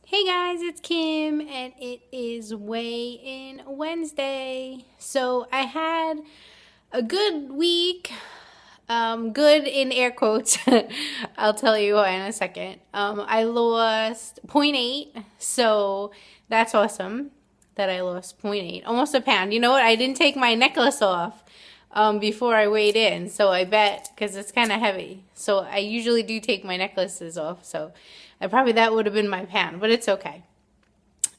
Hey guys, it's Kim, and it is Weigh In Wednesday. So I had a good week. Good in air quotes. I'll tell you why in a second. I lost zero point 0.8, so that's awesome that I lost zero point 0.8, almost a pound. You know what? I didn't take my necklace off before I weighed in, so I bet because it's kind of heavy. So I usually do take my necklaces off, so that would have been my pound, but it's okay.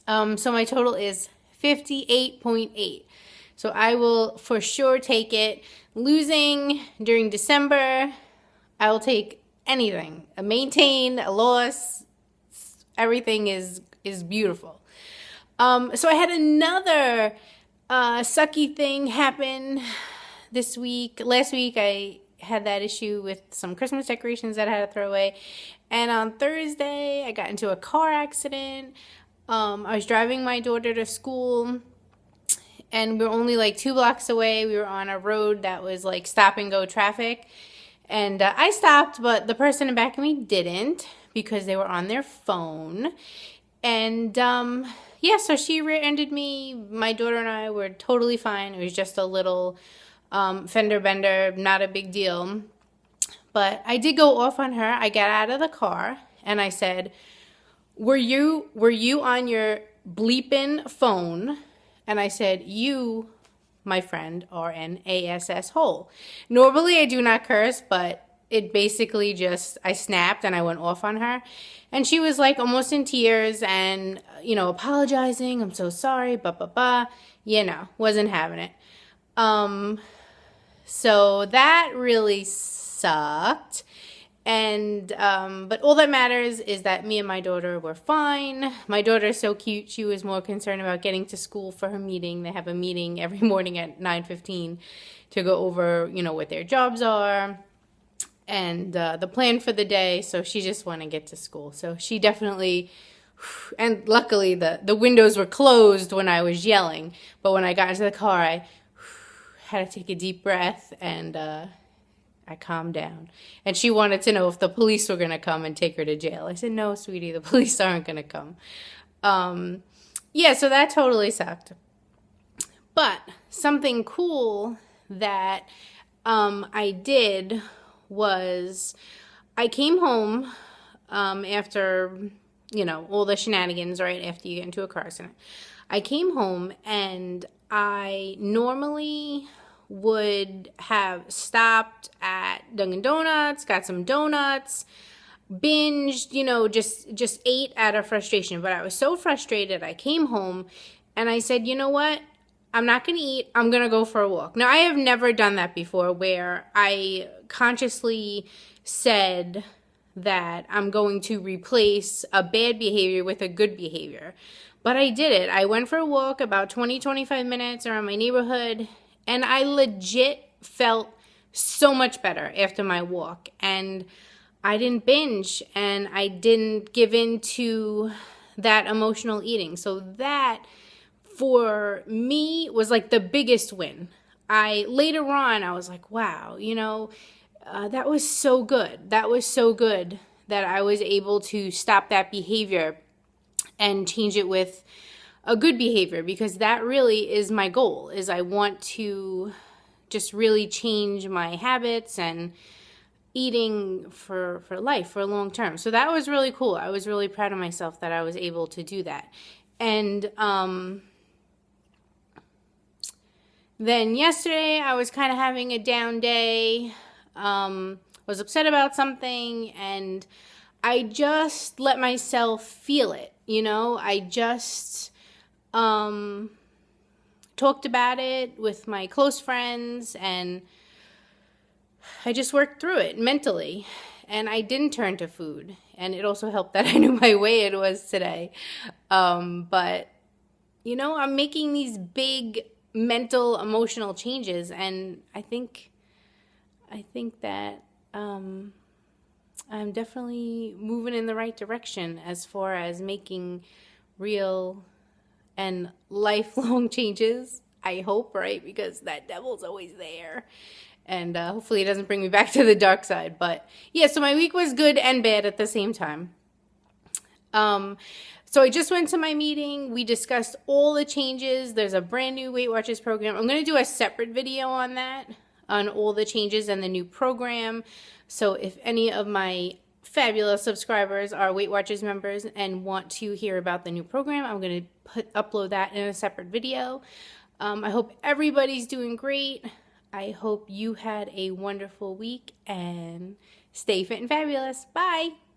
So my total is 58.8. So I will for sure take it. Losing during December, I will take anything. A maintain, a loss, everything is beautiful. So I had another sucky thing happen this week. Last week I had that issue with some Christmas decorations that I had to throw away. And on Thursday, I got into a car accident. I was driving my daughter to school, and we were only like 2 blocks away. We were on a road that was like stop and go traffic. And I stopped, but the person in back of me didn't because they were on their phone. And yeah, so she rear-ended me. My daughter and I were totally fine. It was just a little fender bender, not a big deal. But I did go off on her. I got out of the car and I said, were you on your bleeping phone? And I said, you, my friend, are an ass hole. Normally I do not curse, but it basically just, I snapped and I went off on her. And she was like almost in tears and, apologizing. I'm so sorry, wasn't having it. So that really sucked. And but all that matters is that me and my daughter were fine. My daughter is so cute. She was more concerned about getting to school for her meeting. They have a meeting every morning at 9:15 to go over, what their jobs are and the plan for the day. So she just wanted to get to school. So she definitely, and luckily the windows were closed when I was yelling. But when I got into the car, I had to take a deep breath and I calmed down. And she wanted to know if the police were going to come and take her to jail. I said, no, sweetie, the police aren't going to come. Yeah, so that totally sucked. But something cool that I did was I came home after, all the shenanigans, right, after you get into a car accident. I came home and I normally would have stopped at Dunkin' Donuts, got some donuts, binged, just ate out of frustration. But I was so frustrated, I came home and I said, you know what? I'm not going to eat. I'm going to go for a walk. Now, I have never done that before where I consciously said that I'm going to replace a bad behavior with a good behavior. But I did it. I went for a walk about 25 minutes around my neighborhood, and I legit felt so much better after my walk. And I didn't binge, and I didn't give in to that emotional eating. So that, for me, was like the biggest win. Later on, I was like, wow, that was so good. That was so good that I was able to stop that behavior and change it with a good behavior, because that really is my goal. Is I want to just really change my habits and eating for life, for long term. So that was really cool. I was really proud of myself that I was able to do that. And then yesterday I was kind of having a down day. Was upset about something, and I just let myself feel it. I just talked about it with my close friends, and I just worked through it mentally. And I didn't turn to food, and it also helped that I knew my weight was today. But I'm making these big mental, emotional changes, and I think that I'm definitely moving in the right direction as far as making real and lifelong changes. I hope, right? Because that devil's always there. And hopefully it doesn't bring me back to the dark side. But yeah, so my week was good and bad at the same time. So I just went to my meeting. We discussed all the changes. There's a brand new Weight Watchers program. I'm going to do a separate video on that, on all the changes and the new program. So if any of my fabulous subscribers are Weight Watchers members and want to hear about the new program, I'm going to upload that in a separate video. I hope everybody's doing great. I hope you had a wonderful week and stay fit and fabulous. Bye.